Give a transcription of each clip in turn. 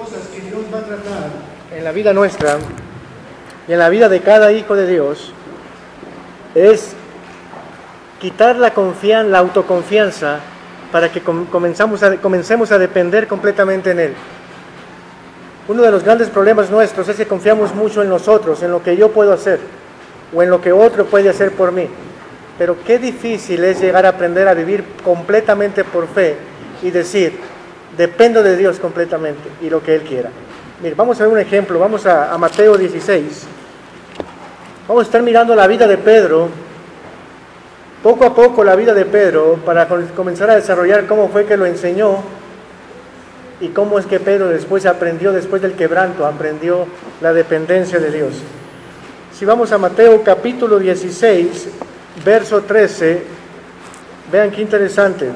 cosas que Dios va a tratar en la vida nuestra y en la vida de cada hijo de Dios es quitar la autoconfianza para que comencemos a depender completamente en Él. Uno de los grandes problemas nuestros es que confiamos mucho en nosotros, en lo que yo puedo hacer o en lo que otro puede hacer por mí. Pero qué difícil es llegar a aprender a vivir completamente por fe y decir, dependo de Dios completamente y lo que Él quiera. Mire, vamos a ver un ejemplo, vamos a Mateo 16. Vamos a estar mirando la vida de Pedro, poco a poco la vida de Pedro, para comenzar a desarrollar cómo fue que lo enseñó y cómo es que Pedro después aprendió, después del quebranto, aprendió la dependencia de Dios. Si vamos a Mateo capítulo 16, verso 13, vean qué interesante.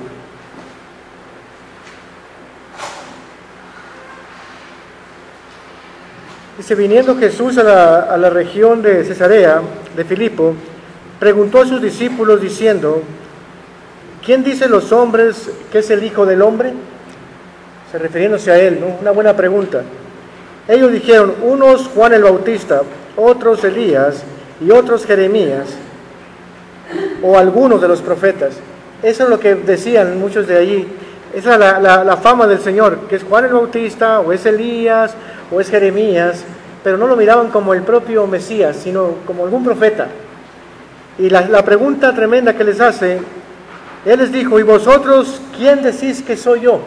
Dice, viniendo Jesús a la región de Cesarea, de Filipo, preguntó a sus discípulos diciendo, ¿quién dicen los hombres que es el Hijo del Hombre? Se refiriéndose a él, ¿no? Una buena pregunta. Ellos dijeron, unos Juan el Bautista, otros Elías y otros Jeremías, o algunos de los profetas. Eso es lo que decían muchos de allí. Esa es la fama del Señor, que es Juan el Bautista, o es Elías, o es Jeremías, pero no lo miraban como el propio Mesías, sino como algún profeta. Y la pregunta tremenda que les hace, Él les dijo, ¿y vosotros quién decís que soy yo?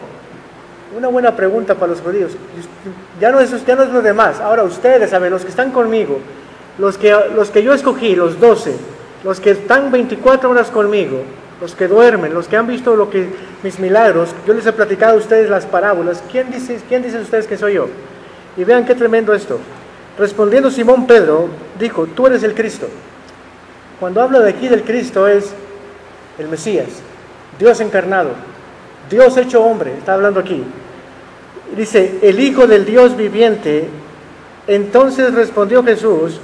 Una buena pregunta para los judíos. Ya no es los demás, ahora ustedes, ¿saben? Los que están conmigo, los que yo escogí, los 12, los que están 24 horas conmigo, los que duermen, los que han visto mis milagros, yo les he platicado a ustedes las parábolas, ¿quién dicen ustedes que soy yo? Y vean qué tremendo esto. Respondiendo Simón Pedro, dijo, tú eres el Cristo. Cuando habla de aquí del Cristo es el Mesías, Dios encarnado, Dios hecho hombre, está hablando aquí. Dice, el Hijo del Dios viviente. Entonces respondió Jesús,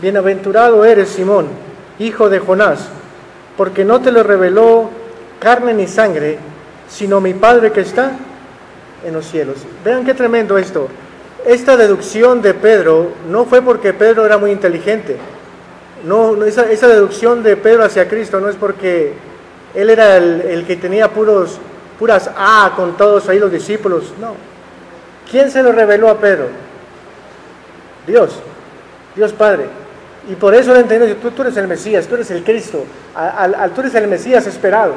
bienaventurado eres Simón, hijo de Jonás, porque no te lo reveló carne ni sangre, sino mi Padre que está en los cielos. Vean qué tremendo esto. Esta deducción de Pedro no fue porque Pedro era muy inteligente. No, esa deducción de Pedro hacia Cristo no es porque él era el que tenía puras con todos ahí los discípulos. No. ¿Quién se lo reveló a Pedro? Dios Padre. Y por eso él entendió, tú eres el Mesías, tú eres el Cristo, tú eres el Mesías esperado.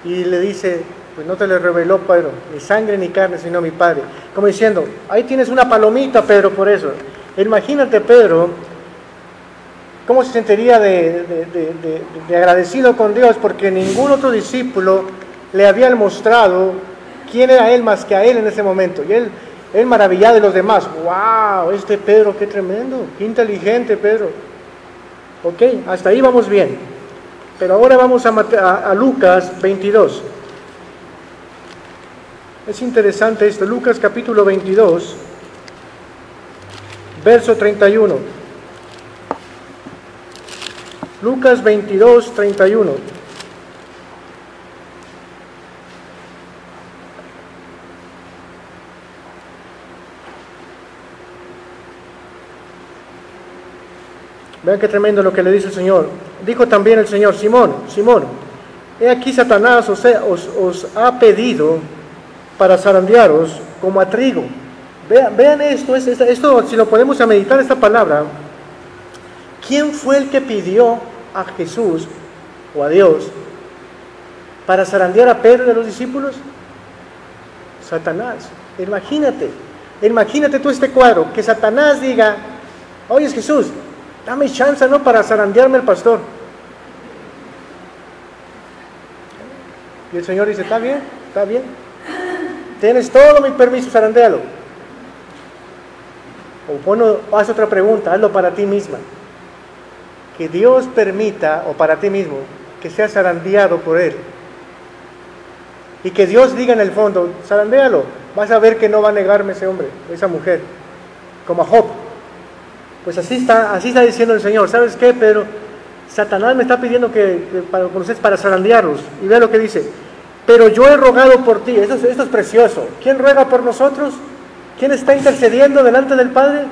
Y le dice, pues no te lo reveló Pedro, ni sangre ni carne, sino mi Padre. Como diciendo, ahí tienes una palomita, Pedro, por eso. Imagínate, Pedro, cómo se sentiría de agradecido con Dios, porque ningún otro discípulo le había mostrado quién era él más que a él en ese momento. Y él maravillado de los demás. ¡Wow! Este Pedro, qué tremendo, qué inteligente Pedro. Ok, hasta ahí vamos bien. Pero ahora vamos a Lucas 22. Es interesante esto, Lucas capítulo 22, verso 31. Lucas 22, 31. Vean qué tremendo lo que le dice el Señor. Dijo también el Señor, Simón, he aquí Satanás os ha pedido para zarandearos como a trigo. Vean esto, si lo podemos a meditar esta palabra. ¿Quién fue el que pidió a Jesús o a Dios para zarandear a Pedro y a los discípulos? Satanás. Imagínate tú este cuadro, que Satanás diga, oye Jesús, dame chance, ¿no?, para zarandearme al pastor. Y el Señor dice, está bien, tienes todo mi permiso, zarandéalo. O bueno, haz otra pregunta, hazlo para ti misma. Que Dios permita, o para ti mismo, que seas zarandeado por Él. Y que Dios diga en el fondo, zarandéalo, vas a ver que no va a negarme ese hombre, esa mujer, como a Job. Pues así está diciendo el Señor. ¿Sabes qué, Pedro? Satanás me está pidiendo para zarandearlos. Y vea lo que dice. pero yo he rogado por ti. Esto es precioso. ¿Quién ruega por nosotros? ¿Quién está intercediendo delante del Padre?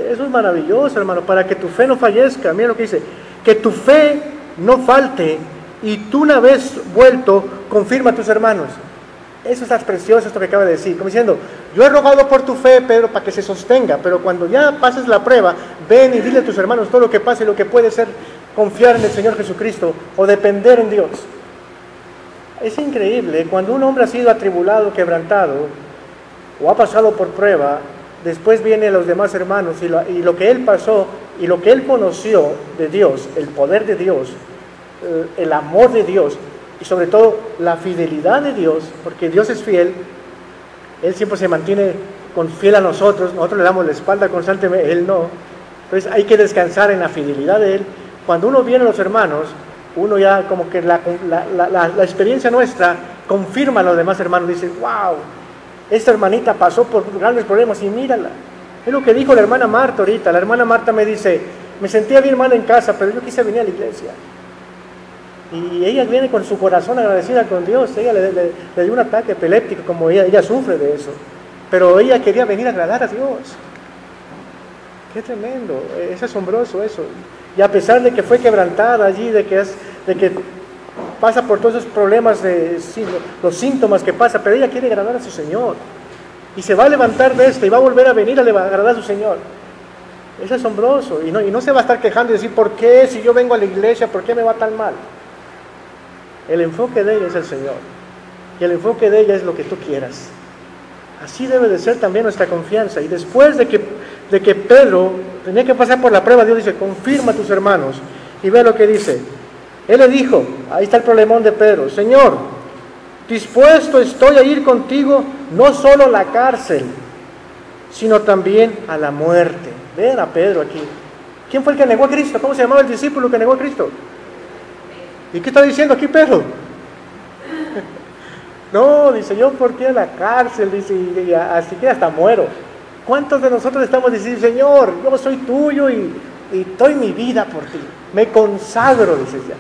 Eso es maravilloso, hermano, para que tu fe no fallezca. Mira lo que dice, que tu fe no falte, y tú una vez vuelto, confirma a tus hermanos. Eso es precioso, esto que acaba de decir, como diciendo, yo he rogado por tu fe, Pedro, para que se sostenga, pero cuando ya pases la prueba, ven y dile a tus hermanos todo lo que pasa y lo que puede ser confiar en el Señor Jesucristo o depender en Dios. Es increíble, cuando un hombre ha sido atribulado, quebrantado, o ha pasado por prueba, después vienen los demás hermanos y lo que él pasó y lo que él conoció de Dios, el poder de Dios, el amor de Dios y sobre todo la fidelidad de Dios, porque Dios es fiel, Él siempre se mantiene fiel a nosotros le damos la espalda constantemente, Él no. Entonces hay que descansar en la fidelidad de Él. Cuando uno viene a los hermanos, uno ya como que la experiencia nuestra confirma a los demás hermanos, dice, wow, esta hermanita pasó por grandes problemas y mírala. Es lo que dijo la hermana Marta ahorita. La hermana Marta me dice, me sentía bien mal en casa, pero yo quise venir a la iglesia. Y ella viene con su corazón agradecida con Dios. Ella le dio un ataque epiléptico, como ella sufre de eso. Pero ella quería venir a agradar a Dios. Qué tremendo, es asombroso eso. Y a pesar de que fue quebrantada allí, de que pasa por todos esos problemas, los síntomas que pasa, pero ella quiere agradar a su Señor. Y se va a levantar de esto y va a volver a venir a agradar a su Señor. Es asombroso. Y no se va a estar quejando y decir, ¿por qué si yo vengo a la iglesia, por qué me va tan mal? El enfoque de ella es el Señor. Y el enfoque de ella es lo que tú quieras. Así debe de ser también nuestra confianza. Y después de que Pedro tenía que pasar por la prueba, Dios dice, confirma a tus hermanos. Y ve lo que dice. Él le dijo, ahí está el problemón de Pedro, Señor, dispuesto estoy a ir contigo, no solo a la cárcel, sino también a la muerte. Ven a Pedro aquí. ¿Quién fue el que negó a Cristo? ¿Cómo se llamaba el discípulo que negó a Cristo? ¿Y qué está diciendo aquí Pedro? No, dice, yo por qué a la cárcel, dice, y así que hasta muero. ¿Cuántos de nosotros estamos diciendo, Señor, yo soy tuyo y doy mi vida por ti? Me consagro, dices ya.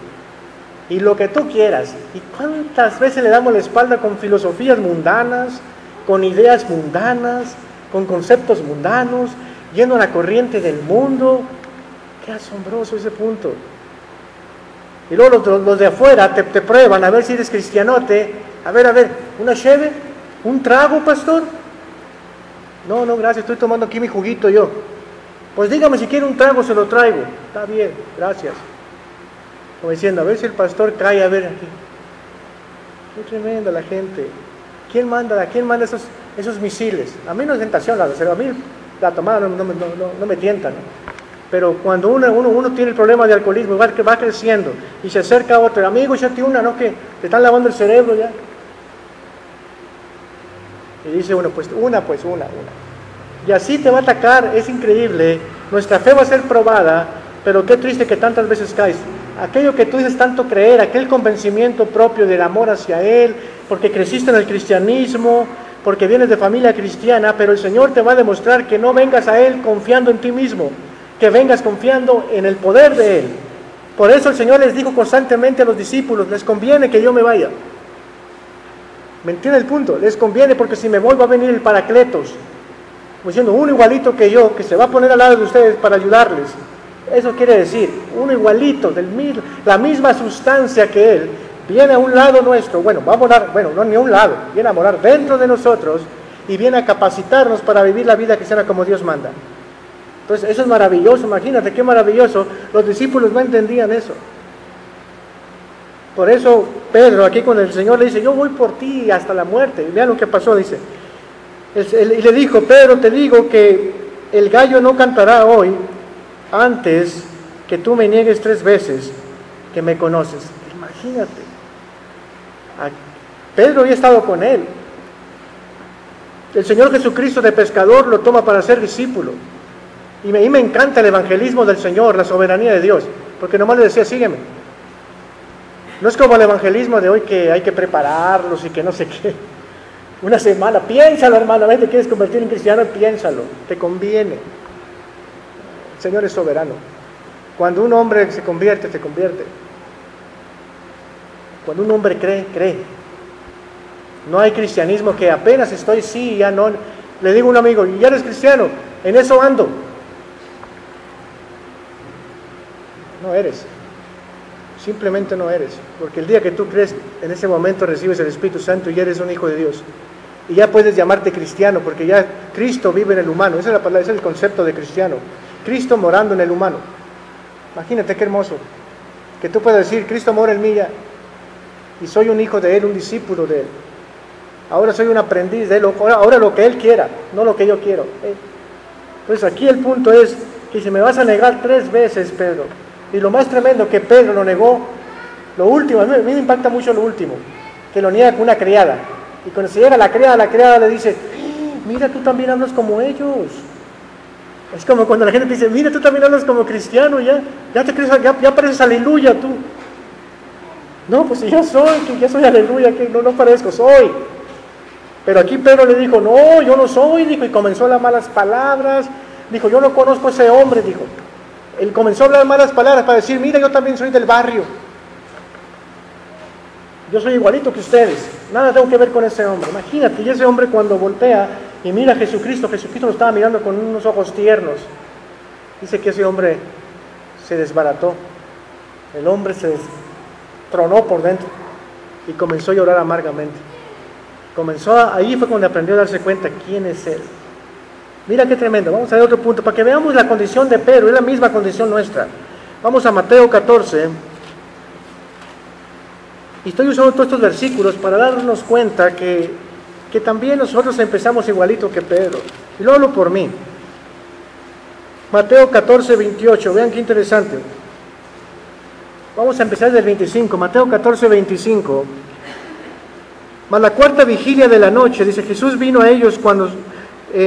Y lo que tú quieras. ¿Y cuántas veces le damos la espalda con filosofías mundanas, con ideas mundanas, con conceptos mundanos, yendo a la corriente del mundo? Qué asombroso ese punto. Y luego los de afuera te prueban a ver si eres cristianote. A ver, ¿una cheve? ¿Un trago, pastor? No, gracias, estoy tomando aquí mi juguito yo. Pues dígame si quiere un trago, se lo traigo. Está bien, gracias. Como diciendo, a ver si el pastor cae, a ver aquí. Qué tremenda la gente. ¿Quién manda esos misiles? A mí no es tentación, a mí la tomada no me tienta, ¿no? Pero cuando uno tiene el problema de alcoholismo, va creciendo y se acerca a otro, amigo, échate una, ¿no? Que te están lavando el cerebro ya. Y dice uno, pues una. Y así te va a atacar, es increíble. Nuestra fe va a ser probada, pero qué triste que tantas veces caes. Aquello que tú dices tanto creer, aquel convencimiento propio del amor hacia Él, porque creciste en el cristianismo, porque vienes de familia cristiana, pero el Señor te va a demostrar que no vengas a Él confiando en ti mismo, que vengas confiando en el poder de Él. Por eso el Señor les dijo constantemente a los discípulos, les conviene que yo me vaya. ¿Me entiende el punto? Les conviene porque si me voy va a venir el Paracletos, diciendo uno igualito que yo, que se va a poner al lado de ustedes para ayudarles. Eso quiere decir, uno igualito, la misma sustancia que Él, viene a un lado nuestro, va a morar, no ni a un lado, viene a morar dentro de nosotros y viene a capacitarnos para vivir la vida cristiana como Dios manda. Entonces eso es maravilloso, imagínate qué maravilloso. Los discípulos no entendían eso. Por eso Pedro aquí cuando el Señor le dice, yo voy por ti hasta la muerte. Y vean lo que pasó, dice. Y le dijo, Pedro, te digo que el gallo no cantará hoy antes que tú me niegues 3 veces que me conoces. Imagínate. Pedro había estado con él. El Señor Jesucristo de pescador lo toma para ser discípulo. Y me encanta el evangelismo del Señor, la soberanía de Dios, porque nomás le decía, sígueme. No es como el evangelismo de hoy que hay que prepararlos y que no sé qué. Una semana, piénsalo hermano, te quieres convertir en cristiano, piénsalo, te conviene. El Señor es soberano. Cuando un hombre se convierte. Cuando un hombre cree. No hay cristianismo que apenas estoy, sí, ya no. Le digo a un amigo, ¿ya eres cristiano? En eso ando. No eres. Simplemente no eres. Porque el día que tú crees, en ese momento recibes el Espíritu Santo y eres un hijo de Dios. Y ya puedes llamarte cristiano, porque ya Cristo vive en el humano. Esa es la palabra, ese es el concepto de cristiano. Cristo morando en el humano. Imagínate qué hermoso. Que tú puedas decir, Cristo mora en mí ya. Y soy un hijo de Él, un discípulo de Él. Ahora soy un aprendiz de Él. Ahora lo que Él quiera, no lo que yo quiero. Entonces aquí el punto es que si me vas a negar 3 veces, Pedro. Y lo más tremendo que Pedro lo negó, lo último, a mí me impacta mucho lo último, que lo niega con una criada. Y cuando se llega la criada le dice, mira, tú también hablas como ellos. Es como cuando la gente te dice, mira, tú también hablas como cristiano, ya te crees, ya pareces aleluya tú. No, pues si yo soy aleluya, que no parezco, soy. Pero aquí Pedro le dijo, no, yo no soy, dijo, y comenzó a hablar malas palabras. Dijo, yo no conozco a ese hombre, dijo. Él comenzó a hablar malas palabras para decir, mira, yo también soy del barrio. Yo soy igualito que ustedes, nada tengo que ver con ese hombre. Imagínate, y ese hombre cuando voltea y mira a Jesucristo lo estaba mirando con unos ojos tiernos. Dice que ese hombre se desbarató, el hombre se tronó por dentro y comenzó a llorar amargamente. Ahí fue cuando aprendió a darse cuenta quién es Él. Mira qué tremendo. Vamos a ver otro punto, para que veamos la condición de Pedro, es la misma condición nuestra. Vamos a Mateo 14. Y estoy usando todos estos versículos para darnos cuenta que también nosotros empezamos igualito que Pedro. Y lo hablo por mí. Mateo 14, 28. Vean qué interesante. Vamos a empezar del 25. Mateo 14, 25. Mas la 4ª vigilia de la noche, dice, Jesús vino a ellos cuando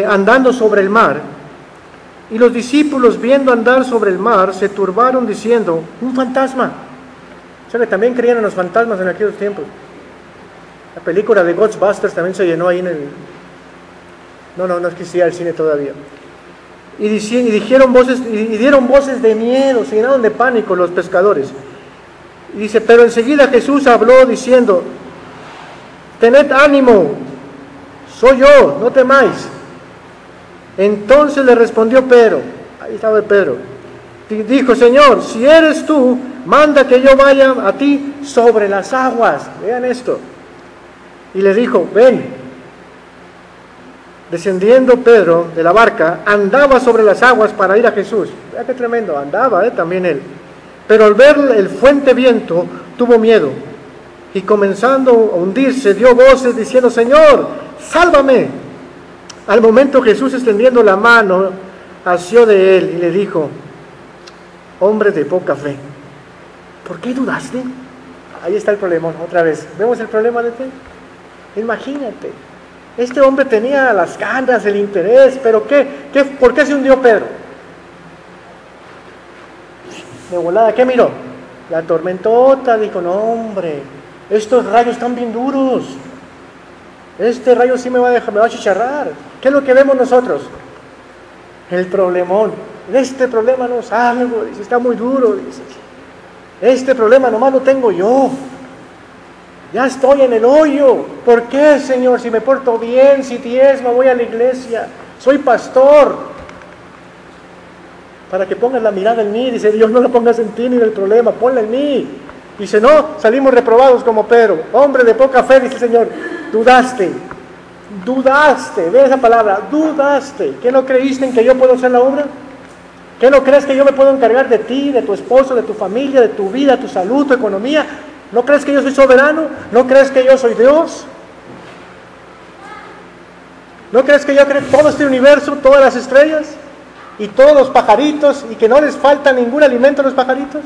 andando sobre el mar. Y los discípulos, viendo andar sobre el mar, se turbaron diciendo, un fantasma. O sea que también creían en los fantasmas en aquellos tiempos. La película de Ghostbusters también se llenó ahí en el... No existía el cine todavía. Y dieron voces de miedo, se llenaron de pánico los pescadores. Y dice, pero enseguida Jesús habló diciendo, tened ánimo, soy yo, no temáis. Entonces le respondió Pedro, ahí estaba Pedro, dijo, Señor, si eres tú, manda que yo vaya a ti sobre las aguas. Vean esto. Y le dijo, ven. Descendiendo Pedro de la barca, andaba sobre las aguas para ir a Jesús. Vean qué tremendo, andaba también él. Pero al ver el fuerte viento, tuvo miedo. Y comenzando a hundirse, dio voces diciendo, Señor, sálvame. Al momento Jesús, extendiendo la mano, asió de él y le dijo, hombre de poca fe, ¿por qué dudaste? Ahí está el problema, otra vez. ¿Vemos el problema de Pedro? Imagínate, este hombre tenía las ganas, el interés, pero ¿por qué se hundió Pedro? De volada, ¿qué miró? La tormentota, dijo, no hombre, estos rayos están bien duros. Este rayo sí me va a chicharrar. ¿Qué es lo que vemos nosotros? El problemón. De este problema no salgo, dice, está muy duro, dice. Este problema nomás lo tengo yo. Ya estoy en el hoyo. ¿Por qué, Señor? Si me porto bien, si diezmo, voy a la iglesia, soy pastor. Para que pongas la mirada en mí, dice Dios, no la pongas en ti ni en el problema, ponla en mí. Dice, no, salimos reprobados como Pedro. Hombre de poca fe, dice el Señor, dudaste, ve esa palabra, dudaste. ¿Qué no creíste en que yo puedo hacer la obra? ¿Qué no crees que yo me puedo encargar de ti, de tu esposo, de tu familia, de tu vida, tu salud, tu economía? ¿No crees que yo soy soberano? ¿No crees que yo soy Dios? ¿No crees que yo creo todo este universo, todas las estrellas y todos los pajaritos y que no les falta ningún alimento a los pajaritos?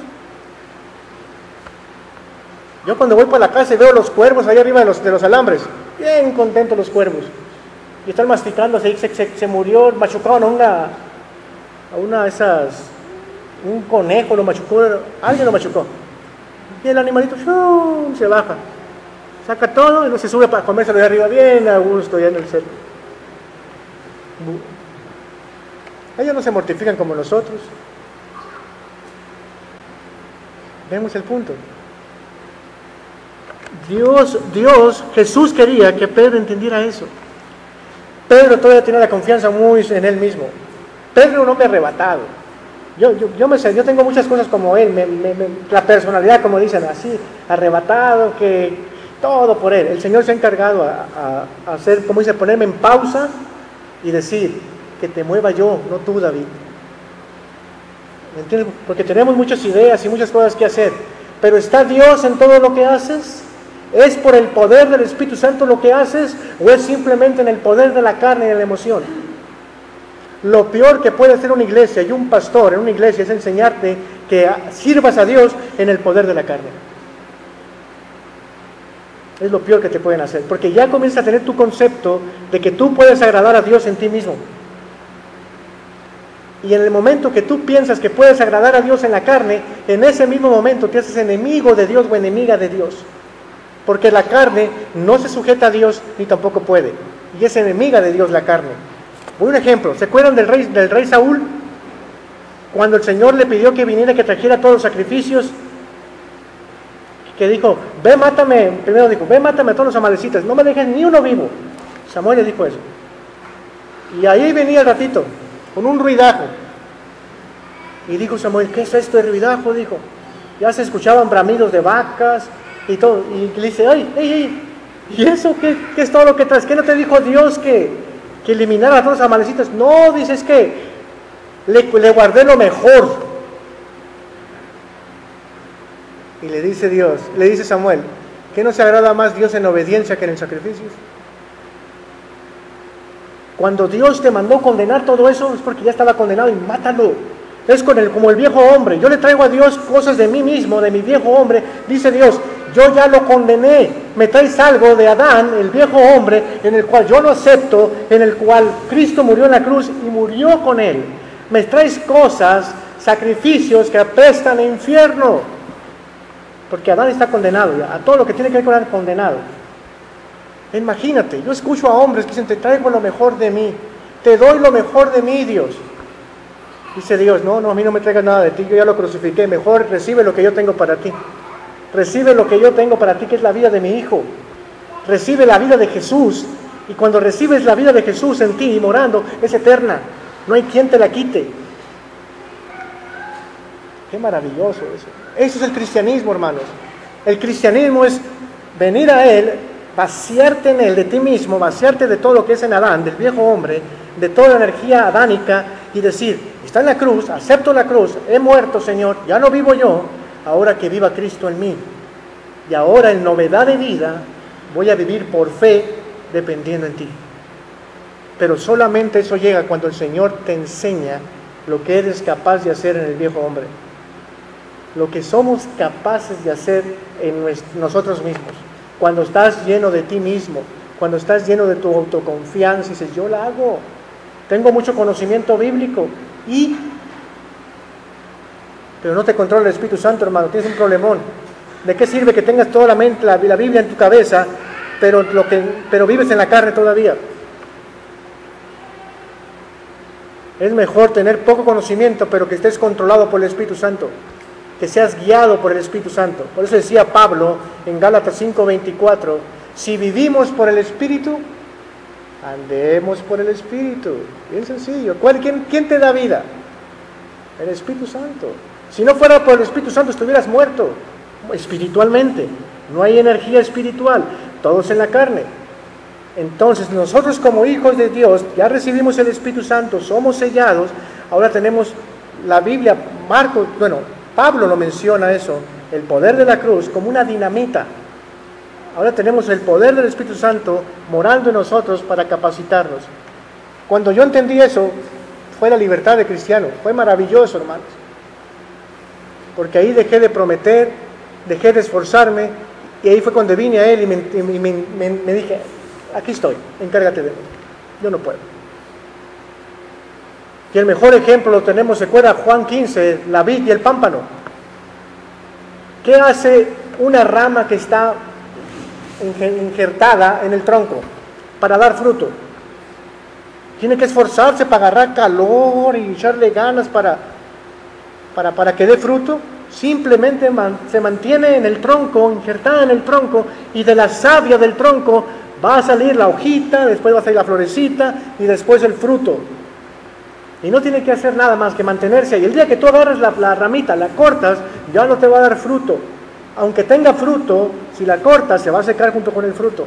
Yo cuando voy por la casa y veo los cuervos ahí arriba de los alambres, bien contentos los cuervos, y están masticando, se murió, machucaron a una de esas, un conejo lo machucó, alguien lo machucó, y el animalito se baja, saca todo y no se sube para comérselo de arriba bien a gusto ya en el cerco. Ellos no se mortifican como nosotros. Vemos el punto. Jesús quería que Pedro entendiera eso. Pedro todavía tenía la confianza muy en él mismo. Pedro era un hombre arrebatado. Yo tengo muchas cosas como él, la personalidad, como dicen, así, arrebatado, que todo por él. El Señor se ha encargado a hacer, como dice, ponerme en pausa y decir, que te mueva yo, no tú, David. ¿Me entiendes? Porque tenemos muchas ideas y muchas cosas que hacer, pero ¿está Dios en todo lo que haces? ¿Es por el poder del Espíritu Santo lo que haces o es simplemente en el poder de la carne y de la emoción? Lo peor que puede hacer una iglesia y un pastor en una iglesia es enseñarte que sirvas a Dios en el poder de la carne. Es lo peor que te pueden hacer, porque ya comienzas a tener tu concepto de que tú puedes agradar a Dios en ti mismo. Y en el momento que tú piensas que puedes agradar a Dios en la carne, en ese mismo momento te haces enemigo de Dios o enemiga de Dios. Porque la carne no se sujeta a Dios ni tampoco puede. Y es enemiga de Dios la carne. Un ejemplo, ¿se acuerdan del rey Saúl? Cuando el Señor le pidió que viniera, que trajera todos los sacrificios, que dijo, ve mátame a todos los amalecitas, no me dejes ni uno vivo. Samuel le dijo eso. Y ahí venía el ratito, con un ruidajo. Y dijo Samuel, ¿qué es esto de ruidajo? Dijo, ya se escuchaban bramidos de vacas y todo. Y le dice, ¡ay! ¿Y eso qué es todo lo que traes? ¿Qué no te dijo Dios que eliminara a todos los amalecitas? No, dices que le guardé lo mejor. Y le dice Samuel, ¿qué no se agrada más Dios en obediencia que en el sacrificio? Cuando Dios te mandó condenar todo eso, es porque ya estaba condenado y mátalo. Es como el viejo hombre. Yo le traigo a Dios cosas de mí mismo, de mi viejo hombre. Dice Dios, yo ya lo condené. Me traes algo de Adán, el viejo hombre, en el cual yo no acepto, en el cual Cristo murió en la cruz y murió con él. Me traes cosas, sacrificios que apestan al infierno. Porque Adán está condenado ya, a todo lo que tiene que ver con Adán condenado. Imagínate, yo escucho a hombres que dicen, te traigo lo mejor de mí, te doy lo mejor de mí, Dios. Dice Dios, no, a mí no me traigas nada de ti, yo ya lo crucifiqué, mejor recibe lo que yo tengo para ti. Recibe lo que yo tengo para ti, que es la vida de mi hijo. Recibe la vida de Jesús, y cuando recibes la vida de Jesús en ti y morando, es eterna, no hay quien te la quite. Qué maravilloso eso. Eso es el cristianismo, hermanos. El cristianismo es venir a Él, vaciarte en Él de ti mismo, vaciarte de todo lo que es en Adán, del viejo hombre, de toda la energía adánica y decir, está en la cruz, acepto la cruz, he muerto, Señor, ya no vivo yo, ahora que viva Cristo en mí. Y ahora en novedad de vida voy a vivir por fe dependiendo en ti. Pero solamente eso llega cuando el Señor te enseña lo que eres capaz de hacer en el viejo hombre. Lo que somos capaces de hacer en nosotros mismos. Cuando estás lleno de ti mismo, cuando estás lleno de tu autoconfianza y dices, yo la hago, tengo mucho conocimiento bíblico, pero no te controla el Espíritu Santo, hermano, tienes un problemón. ¿De qué sirve que tengas toda la Biblia en tu cabeza, pero vives en la carne todavía? Es mejor tener poco conocimiento, pero que estés controlado por el Espíritu Santo, que seas guiado por el Espíritu Santo. Por eso decía Pablo en Gálatas 5:24, si vivimos por el Espíritu, andemos por el Espíritu. Bien sencillo. ¿Quién te da vida? El Espíritu Santo. Si no fuera por el Espíritu Santo estuvieras muerto espiritualmente. No hay energía espiritual, todo es en la carne. Entonces nosotros como hijos de Dios ya recibimos el Espíritu Santo, somos sellados. Ahora tenemos la Biblia, Pablo lo menciona eso, el poder de la cruz como una dinamita. Ahora tenemos el poder del Espíritu Santo morando en nosotros para capacitarnos. Cuando yo entendí eso, fue la libertad de cristiano. Fue maravilloso, hermanos. Porque ahí dejé de prometer, dejé de esforzarme, y ahí fue cuando vine a Él y me dije, aquí estoy, encárgate de mí, yo no puedo. Y el mejor ejemplo lo tenemos, ¿se acuerda? Juan 15, la vid y el pámpano. ¿Qué hace una rama que está injertada en el tronco para dar fruto? Tiene que esforzarse para agarrar calor y echarle ganas para que dé fruto. simplemente se mantiene en el tronco, injertada en el tronco, y de la savia del tronco va a salir la hojita, después va a salir la florecita y después el fruto. Y no tiene que hacer nada más que mantenerse ahí. El día que tú agarras la ramita, la cortas, ya no te va a dar fruto. Aunque tenga fruto, si la cortas, se va a secar junto con el fruto.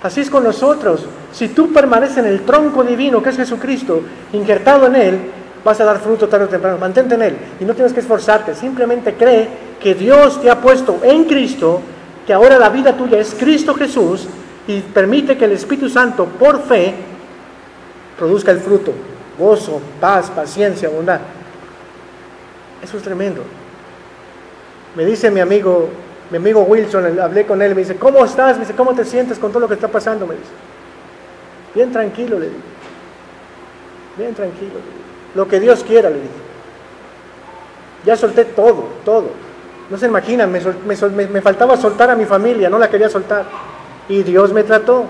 Así es con nosotros. Si tú permaneces en el tronco divino, que es Jesucristo, injertado en Él, vas a dar fruto tarde o temprano. Mantente en Él y no tienes que esforzarte. Simplemente cree que Dios te ha puesto en Cristo, que ahora la vida tuya es Cristo Jesús, y permite que el Espíritu Santo, por fe, produzca el fruto. Gozo, paz, paciencia, bondad. Eso es tremendo. Me dice mi amigo Wilson, hablé con él, me dice, ¿cómo estás? Me dice, ¿cómo te sientes con todo lo que está pasando? Me dice, bien tranquilo, le digo. Bien tranquilo, le digo. Lo que Dios quiera, le digo. Ya solté todo. No se imaginan, me faltaba soltar a mi familia, no la quería soltar. Y Dios me trató.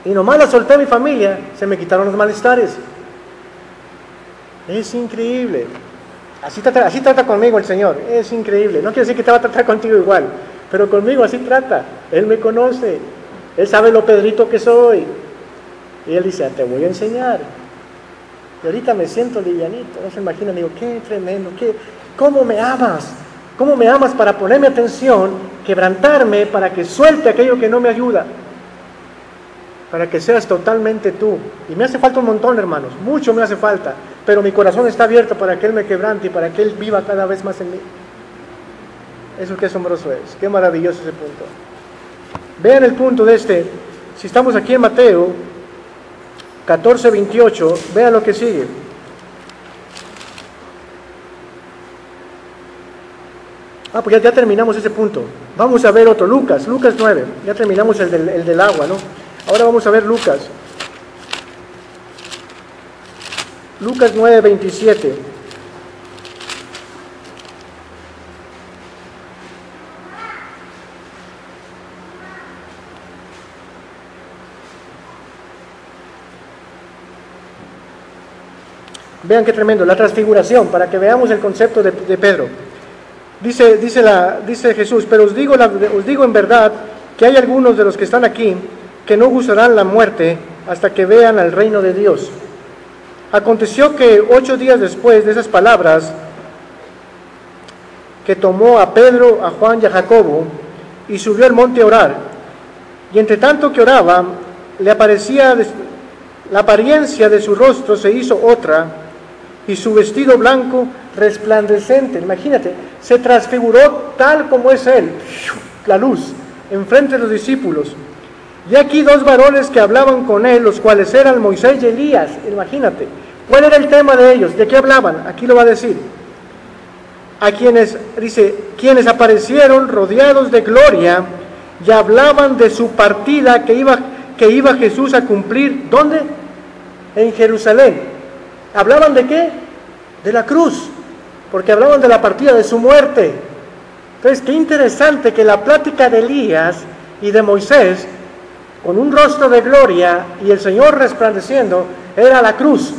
Y nomás la solté a mi familia, se me quitaron los malestares. Es increíble. Así trata conmigo el Señor, es increíble. No quiere decir que te va a tratar contigo igual, pero conmigo así trata. Él me conoce, Él sabe lo Pedrito que soy. Y Él dice, te voy a enseñar. Y ahorita me siento livianito, no se imaginan, digo, qué tremendo, ¿cómo me amas? ¿Cómo me amas para ponerme atención, quebrantarme para que suelte aquello que no me ayuda? Para que seas totalmente tú. Y me hace falta un montón, hermanos, mucho me hace falta, pero mi corazón está abierto para que Él me quebrante y para que Él viva cada vez más en mí. Eso qué asombroso es, qué maravilloso ese punto. Vean el punto de si estamos aquí en Mateo 14:28, vean lo que sigue. Pues ya terminamos ese punto. Vamos a ver otro, Lucas 9, ya terminamos el del agua, ¿no? Ahora vamos a ver Lucas 9:27. Vean qué tremendo, la transfiguración, para que veamos el concepto de Pedro. Dice Jesús, pero os digo en verdad que hay algunos de los que están aquí que no gustarán la muerte hasta que vean al reino de Dios. Aconteció que 8 días después de esas palabras, que tomó a Pedro, a Juan y a Jacobo, y subió al monte a orar. Y entre tanto que oraba, la apariencia de su rostro se hizo otra, y su vestido blanco resplandecente, imagínate, se transfiguró tal como es Él, la luz, enfrente de los discípulos. Y aquí 2 varones que hablaban con Él, los cuales eran Moisés y Elías, imagínate. ¿Cuál era el tema de ellos? ¿De qué hablaban? Aquí lo va a decir. A quienes aparecieron rodeados de gloria y hablaban de su partida que iba Jesús a cumplir. ¿Dónde? En Jerusalén. ¿Hablaban de qué? De la cruz, porque hablaban de la partida, de su muerte. Entonces, qué interesante que la plática de Elías y de Moisés, con un rostro de gloria y el Señor resplandeciendo, era la cruz.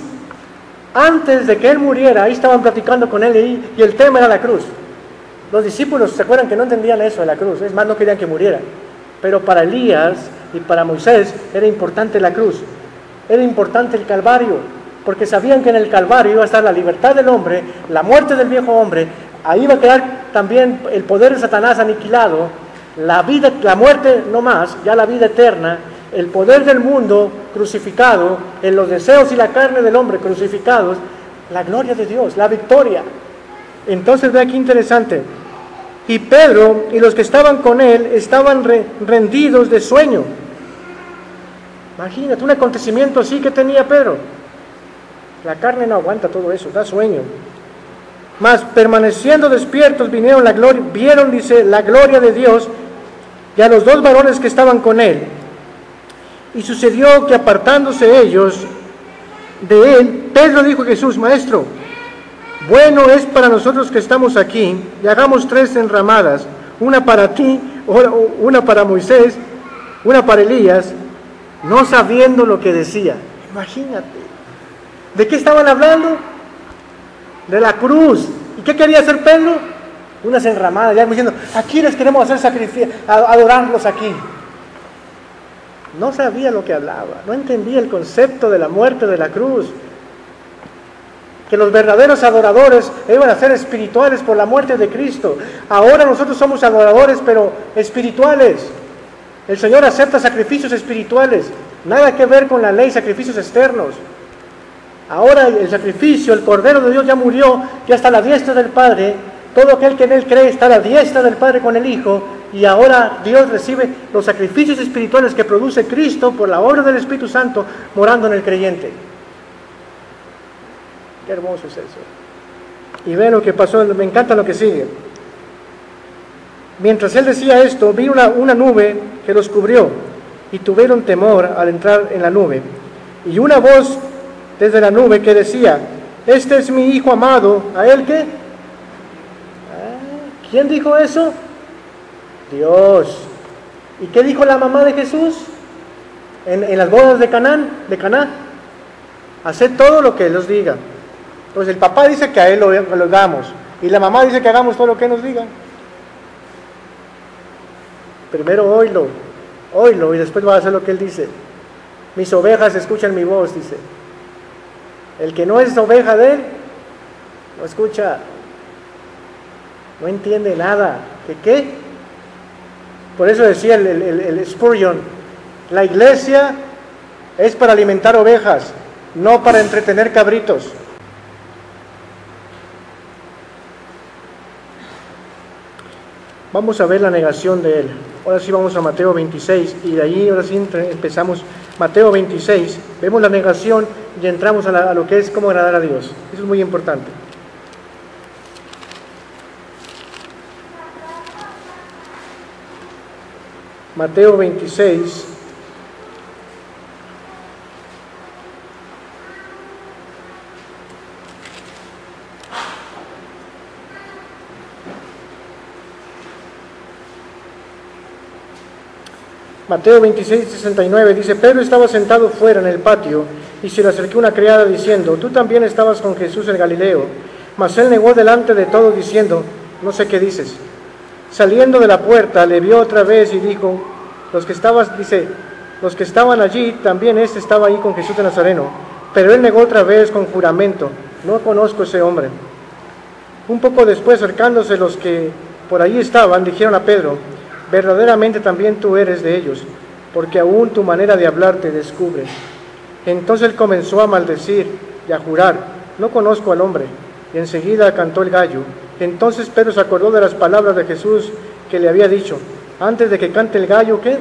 Antes de que Él muriera, ahí estaban platicando con Él y el tema era la cruz. Los discípulos, ¿se acuerdan que no entendían eso de la cruz? Es más, no querían que muriera. Pero para Elías y para Moisés era importante la cruz. Era importante el Calvario, porque sabían que en el Calvario iba a estar la libertad del hombre, la muerte del viejo hombre, ahí iba a quedar también el poder de Satanás aniquilado, la muerte no más, ya la vida eterna, el poder del mundo crucificado, en los deseos y la carne del hombre crucificados, la gloria de Dios, la victoria. Entonces ve aquí interesante. Y Pedro y los que estaban con él estaban rendidos de sueño. Imagínate un acontecimiento así que tenía Pedro. La carne no aguanta todo eso, da sueño. Mas permaneciendo despiertos vieron la gloria de Dios y a los 2 varones que estaban con él. Y sucedió que apartándose ellos de él, Pedro dijo a Jesús: Maestro, bueno es para nosotros que estamos aquí, y hagamos 3 enramadas, una para ti, una para Moisés, una para Elías, no sabiendo lo que decía. Imagínate. ¿De qué estaban hablando? De la cruz. ¿Y qué quería hacer Pedro? Unas enramadas, ya diciendo, aquí les queremos hacer sacrificio, adorarlos aquí. No sabía lo que hablaba, no entendía el concepto de la muerte de la cruz. Que los verdaderos adoradores iban a ser espirituales por la muerte de Cristo. Ahora nosotros somos adoradores, pero espirituales. El Señor acepta sacrificios espirituales, nada que ver con la ley, sacrificios externos. Ahora el sacrificio, el Cordero de Dios ya murió, ya está a la diestra del Padre. Todo aquel que en Él cree está a la diestra del Padre con el Hijo. Y ahora Dios recibe los sacrificios espirituales que produce Cristo por la obra del Espíritu Santo morando en el creyente. Qué hermoso es eso. Y ven lo que pasó, me encanta lo que sigue. Mientras él decía esto, vino una nube que los cubrió y tuvieron temor al entrar en la nube. Y una voz desde la nube que decía, este es mi Hijo amado. ¿A él qué? ¿Quién dijo eso? Dios. ¿Y qué dijo la mamá de Jesús? En las bodas de Caná. Haced todo lo que Él os diga. Entonces el papá dice que a Él lo damos. Y la mamá dice que hagamos todo lo que nos diga. Primero óylo y después va a hacer lo que Él dice. Mis ovejas escuchan mi voz, dice. El que no es oveja de Él, no escucha, no entiende nada. ¿Qué? Por eso decía el Spurgeon, la iglesia es para alimentar ovejas, no para entretener cabritos. Vamos a ver la negación de Él. Ahora sí vamos a Mateo 26 y de ahí ahora sí empezamos Mateo 26. Vemos la negación y entramos a lo que es cómo agradar a Dios. Eso es muy importante. Mateo 26. Mateo 26, 69 dice, Pedro estaba sentado fuera en el patio y se le acercó una criada diciendo, tú también estabas con Jesús el Galileo. Mas él negó delante de todos diciendo, no sé qué dices. Saliendo de la puerta le vio otra vez y dijo, los que estaban allí, también este estaba ahí con Jesús de Nazareno. Pero él negó otra vez con juramento, no conozco ese hombre. Un poco después, acercándose los que por allí estaban, dijeron a Pedro, verdaderamente también tú eres de ellos, porque aún tu manera de hablar te descubre. Entonces él comenzó a maldecir y a jurar, no conozco al hombre. Y enseguida cantó el gallo. Entonces Pedro se acordó de las palabras de Jesús que le había dicho, antes de que cante el gallo, ¿qué?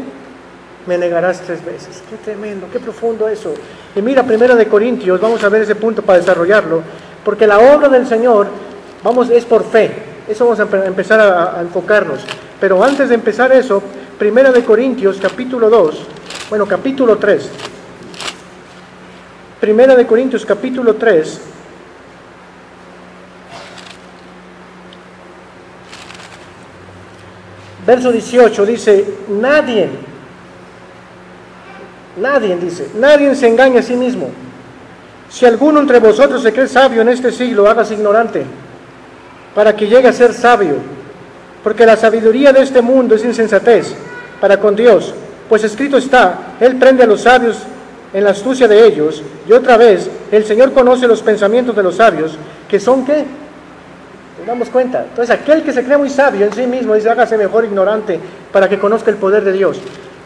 Me negarás 3 veces. Qué tremendo, qué profundo eso. Y mira, 1 Corintios, vamos a ver ese punto para desarrollarlo, porque la obra del Señor, es por fe. Eso vamos a empezar a enfocarnos. Pero antes de empezar eso, 1 Corintios, capítulo 3. 1 Corintios, capítulo 3. Verso 18 dice, nadie se engaña a sí mismo. Si alguno entre vosotros se cree sabio en este siglo, hágase ignorante, para que llegue a ser sabio. Porque la sabiduría de este mundo es insensatez para con Dios. Pues escrito está, Él prende a los sabios en la astucia de ellos. Y otra vez, el Señor conoce los pensamientos de los sabios, que son ¿qué? Nos damos cuenta. Entonces aquel que se cree muy sabio en sí mismo dice, hágase mejor ignorante para que conozca el poder de Dios.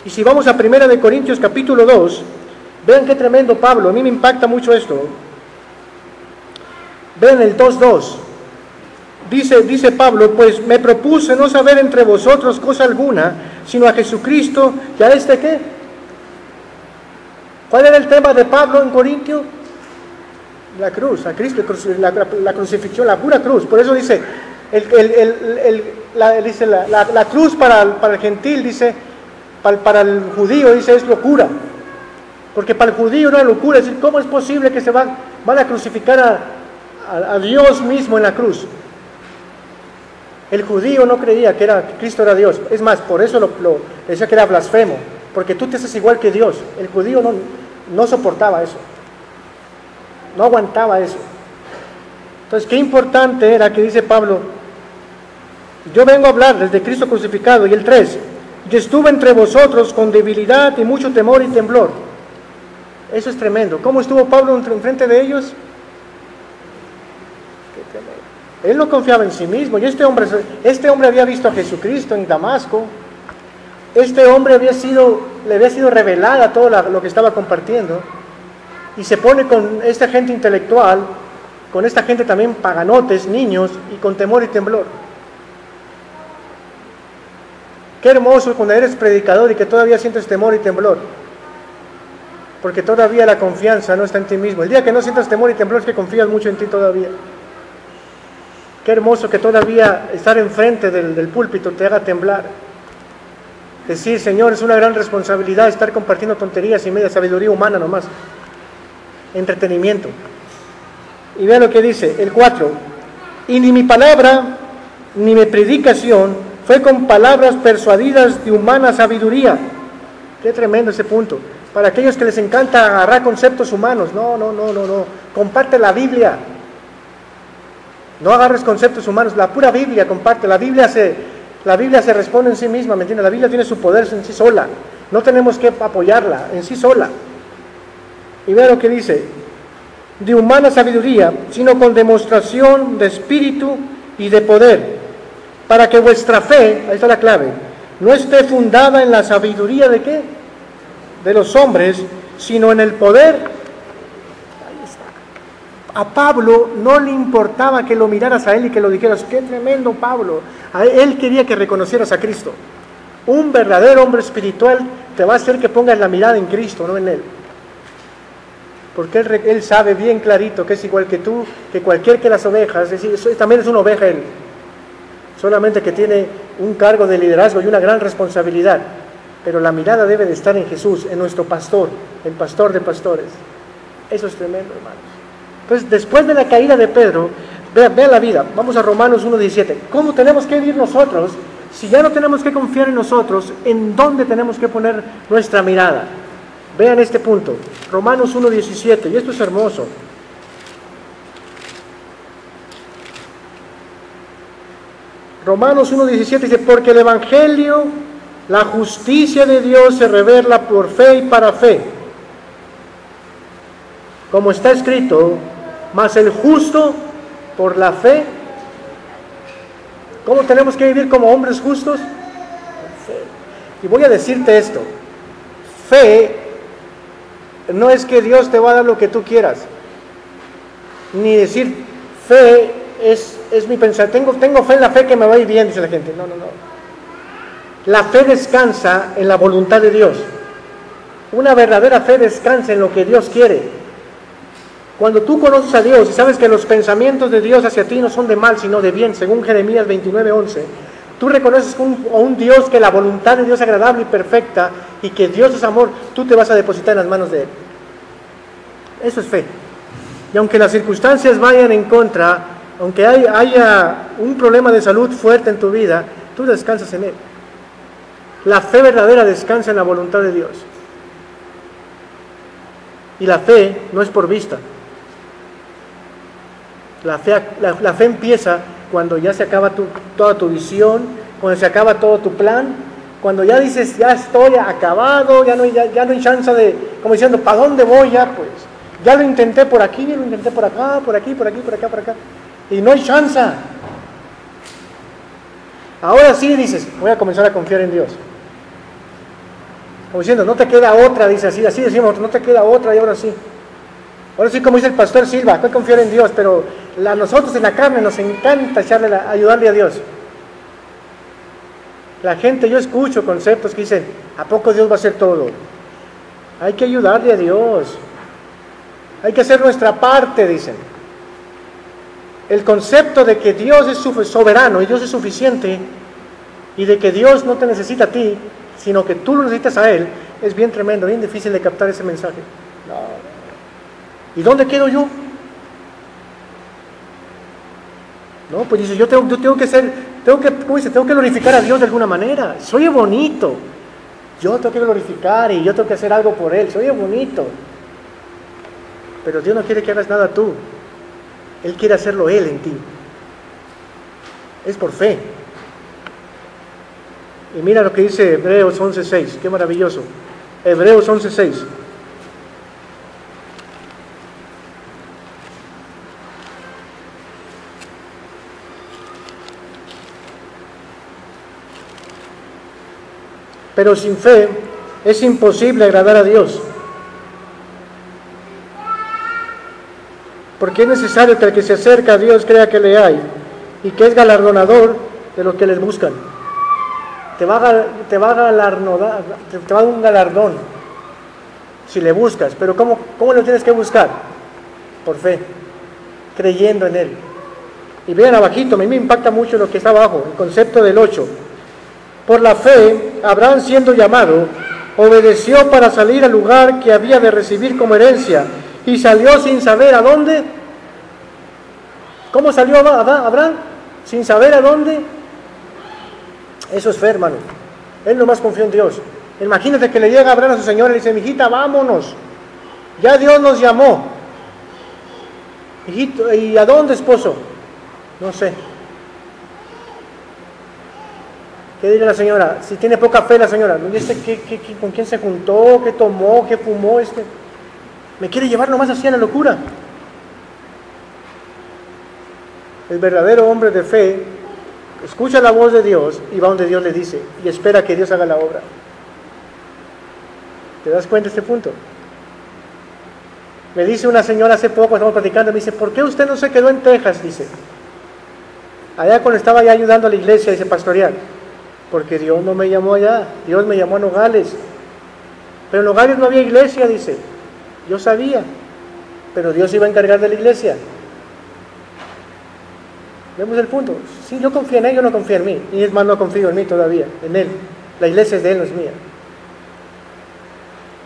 Y si vamos a 1 Corintios capítulo 2, vean qué tremendo Pablo, a mí me impacta mucho esto. Vean el 2:2. Dice Pablo, pues me propuse no saber entre vosotros cosa alguna, sino a Jesucristo y a este ¿qué? ¿Cuál era el tema de Pablo en Corintio? La cruz, a Cristo, la crucifixión, la pura cruz. Por eso dice, la cruz para el gentil, dice, para el judío, dice, es locura. Porque para el judío era locura, es decir, ¿cómo es posible que van a crucificar a Dios mismo en la cruz? El judío no creía que Cristo era Dios. Es más, por eso lo decía que era blasfemo. Porque tú te haces igual que Dios. El judío no soportaba eso. No aguantaba eso. Entonces, qué importante era que dice Pablo, yo vengo a hablarles de Cristo crucificado. Y el 3, yo estuve entre vosotros con debilidad y mucho temor y temblor. Eso es tremendo. ¿Cómo estuvo Pablo enfrente de ellos? Él no confiaba en sí mismo. Y este hombre había visto a Jesucristo en Damasco. Este hombre le había sido revelada todo lo que estaba compartiendo. Y se pone con esta gente intelectual, con esta gente también paganotes, niños, y con temor y temblor. Qué hermoso cuando eres predicador y que todavía sientes temor y temblor. Porque todavía la confianza no está en ti mismo. El día que no sientas temor y temblor es que confías mucho en ti todavía. Qué hermoso que todavía estar enfrente del púlpito te haga temblar. Decir, Señor, es una gran responsabilidad estar compartiendo tonterías y media sabiduría humana nomás. Entretenimiento. Y vean lo que dice, el 4. Y ni mi palabra, ni mi predicación fue con palabras persuadidas de humana sabiduría. Qué tremendo ese punto. Para aquellos que les encanta agarrar conceptos humanos. No. Comparte la Biblia. No agarres conceptos humanos. La pura Biblia comparte. La Biblia se responde en sí misma, ¿me entiendes? La Biblia tiene su poder en sí sola. No tenemos que apoyarla en sí sola. Y vean lo que dice. De humana sabiduría, sino con demostración de espíritu y de poder, para que vuestra fe, ahí está la clave, no esté fundada en la sabiduría de ¿qué? De los hombres, sino en el poder. Ahí está. A Pablo no le importaba que lo miraras a él y que lo dijeras, qué tremendo Pablo. Él quería que reconocieras a Cristo. Un verdadero hombre espiritual te va a hacer que pongas la mirada en Cristo, no en él. Porque él sabe bien clarito que es igual que tú, que cualquier que las ovejas, es decir, también es una oveja él, solamente que tiene un cargo de liderazgo y una gran responsabilidad, pero la mirada debe de estar en Jesús, en nuestro pastor, el pastor de pastores. Eso es tremendo, hermanos. Entonces, después de la caída de Pedro, vean la vida, vamos a Romanos 1:17, ¿cómo tenemos que vivir nosotros? Si ya no tenemos que confiar en nosotros, ¿en dónde tenemos que poner nuestra mirada? Vean este punto, Romanos 1:17, y esto es hermoso. Romanos 1:17 dice, porque el Evangelio, la justicia de Dios se revela por fe y para fe. Como está escrito, mas el justo por la fe. ¿Cómo tenemos que vivir como hombres justos? Por fe. Y voy a decirte esto, fe no es que Dios te va a dar lo que tú quieras, ni decir fe es mi pensamiento, tengo fe en la fe que me va a ir bien, dice la gente. No. La fe descansa en la voluntad de Dios. Una verdadera fe descansa en lo que Dios quiere. Cuando tú conoces a Dios y sabes que los pensamientos de Dios hacia ti no son de mal, sino de bien, según Jeremías 29:11, tú reconoces a un Dios que la voluntad de Dios es agradable y perfecta y que Dios es amor, tú te vas a depositar en las manos de Él. Eso es fe. Y aunque las circunstancias vayan en contra, aunque haya un problema de salud fuerte en tu vida, tú descansas en Él. La fe verdadera descansa en la voluntad de Dios. Y la fe no es por vista. La fe empieza cuando ya se acaba toda tu visión, cuando se acaba todo tu plan, cuando ya dices, ya estoy acabado, ya no hay chance de, como diciendo, ¿para dónde voy ya? Pues ya lo intenté por aquí, lo intenté por acá, por aquí, por acá, y no hay chance. Ahora sí dices, voy a comenzar a confiar en Dios. Como diciendo, no te queda otra, dice así decimos, no te queda otra, y ahora sí. Ahora sí, como dice el pastor Silva, hay que confiar en Dios, pero nosotros en la carne nos encanta ayudarle a Dios. La gente, yo escucho conceptos que dicen, ¿a poco Dios va a hacer todo? Hay que ayudarle a Dios. Hay que hacer nuestra parte, dicen. El concepto de que Dios es soberano y Dios es suficiente, y de que Dios no te necesita a ti, sino que tú lo necesitas a Él, es bien tremendo, bien difícil de captar ese mensaje. ¿Y dónde quedo yo? No, pues dice, yo tengo que glorificar a Dios de alguna manera. Se oye bonito. Yo tengo que glorificar y yo tengo que hacer algo por Él. Se oye bonito. Pero Dios no quiere que hagas nada tú. Él quiere hacerlo Él en ti. Es por fe. Y mira lo que dice Hebreos 11:6, qué maravilloso. Hebreos 11:6. Pero sin fe es imposible agradar a Dios. Porque es necesario que el que se acerca a Dios crea que le hay y que es galardonador de los que les buscan. Te va a galardonar, te va a dar un galardón si le buscas. Pero ¿cómo lo tienes que buscar? Por fe, creyendo en Él. Y vean abajito, a mí me impacta mucho lo que está abajo, el concepto del 8. Por la fe, Abraham, siendo llamado, obedeció para salir al lugar que había de recibir como herencia, y salió sin saber a dónde. ¿Cómo salió Abraham? Sin saber a dónde. Eso es fe, hermano. Él nomás confió en Dios. Imagínate que le llega Abraham a su señora y le dice: mijita, vámonos, ya Dios nos llamó. Hijito, ¿y a dónde, esposo? No sé. ¿Qué dice la señora? Si tiene poca fe la señora, ¿no? ¿Con quién se juntó? ¿Qué tomó? ¿Qué fumó? Me quiere llevar nomás así a la locura. El verdadero hombre de fe escucha la voz de Dios y va donde Dios le dice y espera que Dios haga la obra. ¿Te das cuenta de este punto? Me dice una señora hace poco, estamos platicando, me dice: ¿por qué usted no se quedó en Texas? Dice, allá cuando estaba ya ayudando a la iglesia, dice, pastorear. Porque Dios no me llamó allá, Dios me llamó a Nogales. Pero en Nogales no había iglesia, dice. Yo sabía, pero Dios iba a encargar de la iglesia. Vemos el punto. Si yo confío en Él, yo no confío en mí. Y es más, no confío en mí todavía, en Él. La iglesia es de Él, no es mía.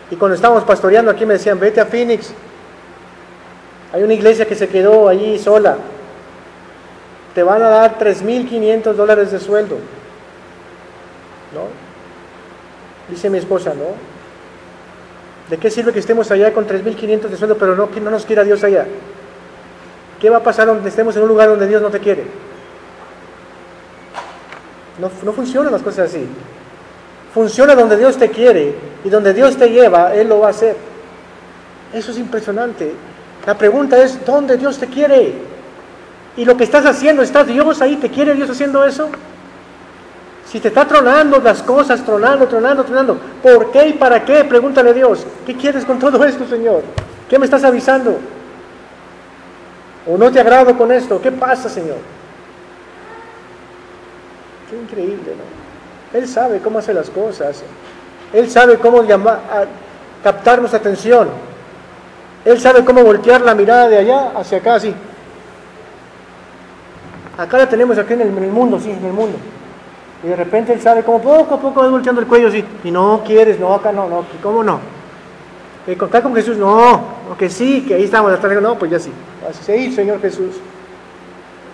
Y cuando estábamos pastoreando aquí me decían: vete a Phoenix. Hay una iglesia que se quedó allí sola. Te van a dar $3,500 de sueldo. ¿No? Dice mi esposa: ¿no? ¿De qué sirve que estemos allá con 3,500 de sueldo, pero que no nos quiera Dios allá? ¿Qué va a pasar donde estemos en un lugar donde Dios no te quiere? No funcionan las cosas así. Funciona donde Dios te quiere, y donde Dios te lleva, Él lo va a hacer. Eso es impresionante. La pregunta es: ¿dónde Dios te quiere? Y lo que estás haciendo, ¿está Dios ahí? ¿Te quiere Dios haciendo eso? Si te está tronando las cosas, tronando, ¿por qué y para qué? Pregúntale a Dios: ¿qué quieres con todo esto, Señor? ¿Qué me estás avisando? ¿O no te agrado con esto? ¿Qué pasa, Señor? Qué increíble, ¿no? Él sabe cómo hacer las cosas. Él sabe cómo captar nuestra atención. Él sabe cómo voltear la mirada de allá hacia acá, así. Acá la tenemos aquí en el mundo, sí, en el mundo. Y de repente Él sabe cómo poco a poco va volteando el cuello así. Y no quieres, no, acá no, ¿cómo no? Y contar con Jesús, no, que sí, que ahí estamos, no, pues ya sí. Así, sí, Señor Jesús.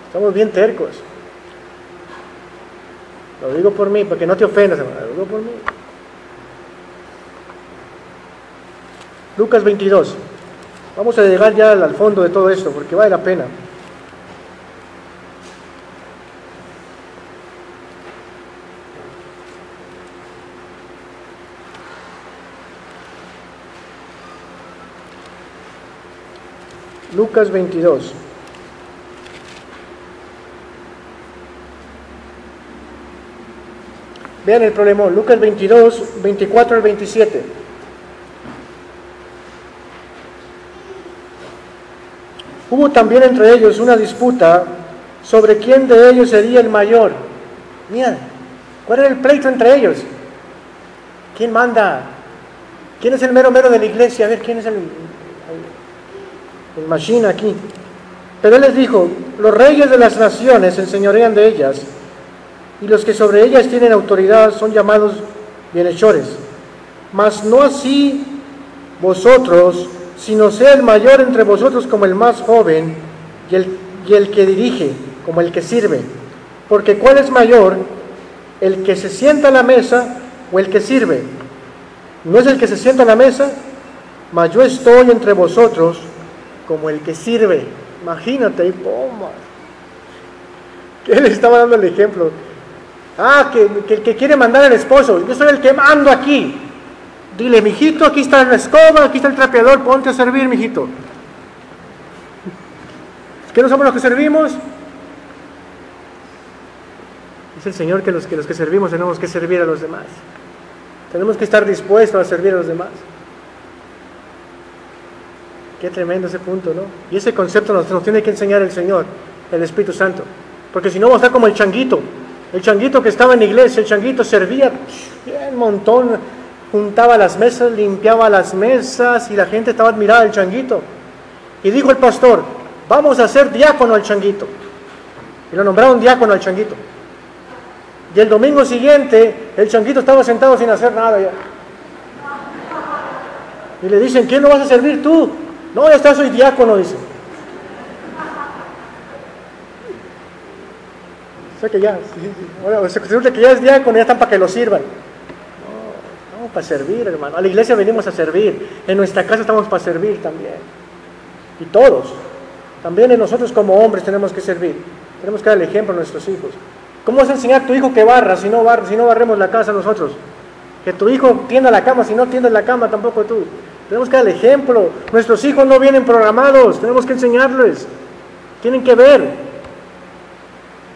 Estamos bien tercos. Lo digo por mí, porque no te ofendas, hermano, lo digo por mí. Lucas 22. Vamos a llegar ya al fondo de todo esto, porque vale la pena. Lucas 22. Vean el problema. Lucas 22, 24 al 27. Hubo también entre ellos una disputa sobre quién de ellos sería el mayor. Mira, ¿cuál era el pleito entre ellos? ¿Quién manda? ¿Quién es el mero de la iglesia? A ver, ¿quién es el machina aquí? Pero Él les dijo: los reyes de las naciones se enseñorean de ellas, y los que sobre ellas tienen autoridad son llamados bienhechores. Mas no así vosotros, sino sea el mayor entre vosotros como el más joven, y el que dirige como el que sirve. Porque ¿cuál es mayor, el que se sienta a la mesa o el que sirve? ¿No es el que se sienta a la mesa? Mas yo estoy entre vosotros como el que sirve. Imagínate, ahí, toma. Él estaba dando el ejemplo. Que quiere mandar al esposo. Yo soy el que mando aquí. Dile, mijito, aquí está la escoba, aquí está el trapeador, ponte a servir, mijito. ¿Qué no somos los que servimos? Dice el Señor que los que servimos tenemos que servir a los demás. Tenemos que estar dispuestos a servir a los demás. Qué tremendo ese punto, ¿no? Y ese concepto nos tiene que enseñar el Señor, el Espíritu Santo. Porque si no vamos a estar como el changuito. El changuito que estaba en la iglesia, el changuito servía un montón, juntaba las mesas, limpiaba las mesas y la gente estaba admirada del changuito. Y dijo el pastor, vamos a hacer diácono al changuito. Y lo nombraron diácono al changuito. Y el domingo siguiente, el changuito estaba sentado sin hacer nada ya. Y le dicen, ¿quién lo vas a servir tú? No, ya está, soy diácono, dice. O sea que ya, ahora se resulta que ya es diácono, ya están para que lo sirvan. No, para servir, hermano. A la iglesia venimos a servir. En nuestra casa estamos para servir también. Y todos. También en nosotros como hombres tenemos que servir. Tenemos que dar el ejemplo a nuestros hijos. ¿Cómo vas a enseñar a tu hijo que barra si no barremos la casa nosotros? Que tu hijo tienda la cama, si no tiendes la cama tampoco tú. Tenemos que dar el ejemplo. Nuestros hijos no vienen programados, tenemos que enseñarles. Tienen que ver.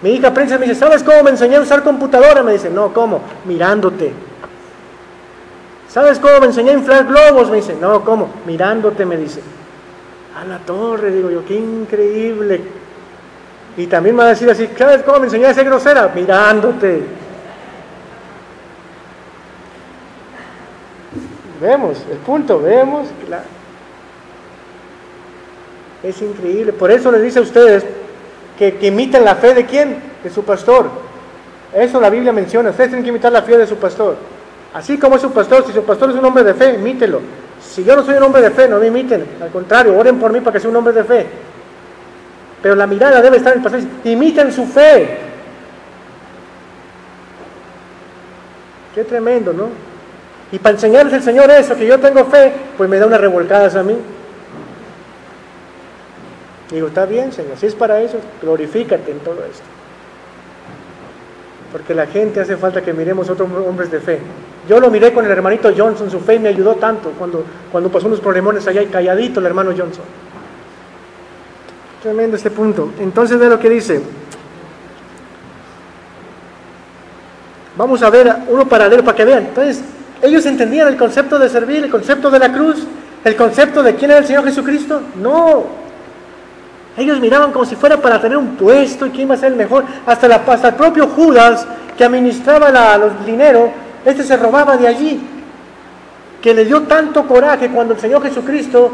Mi hija Princess me dice, ¿sabes cómo me enseñé a usar computadora? Me dice, no, ¿cómo? Mirándote. ¿Sabes cómo me enseñé a inflar globos? Me dice, no, ¿cómo? Mirándote, me dice. A la torre, digo yo, qué increíble. Y también me va a decir así, ¿sabes cómo me enseñé a ser grosera? Mirándote. Vemos el punto, vemos. Claro. Es increíble. Por eso les dice a ustedes que imiten la fe de ¿quién? De su pastor. Eso la Biblia menciona. Ustedes tienen que imitar la fe de su pastor. Así como es su pastor. Si su pastor es un hombre de fe, imítelo. Si yo no soy un hombre de fe, no me imiten. Al contrario, oren por mí para que sea un hombre de fe. Pero la mirada debe estar en el pastor. Imiten su fe. Qué tremendo, ¿no? Y para enseñarles al Señor eso, que yo tengo fe, pues me da unas revolcadas a mí. Digo, está bien, Señor, si es para eso, glorifícate en todo esto. Porque la gente hace falta que miremos otros hombres de fe. Yo lo miré con el hermanito Johnson, su fe me ayudó tanto cuando pasó unos problemones allá y calladito el hermano Johnson. Tremendo este punto. Entonces ve lo que dice. Vamos a ver uno paralelo para que vean. Entonces, ellos entendían el concepto de servir, el concepto de la cruz, el concepto de quién era el Señor Jesucristo. No. Ellos miraban como si fuera para tener un puesto y quién iba a ser el mejor. Hasta el propio Judas, que administraba los dinero, se robaba de allí. Que le dio tanto coraje cuando el Señor Jesucristo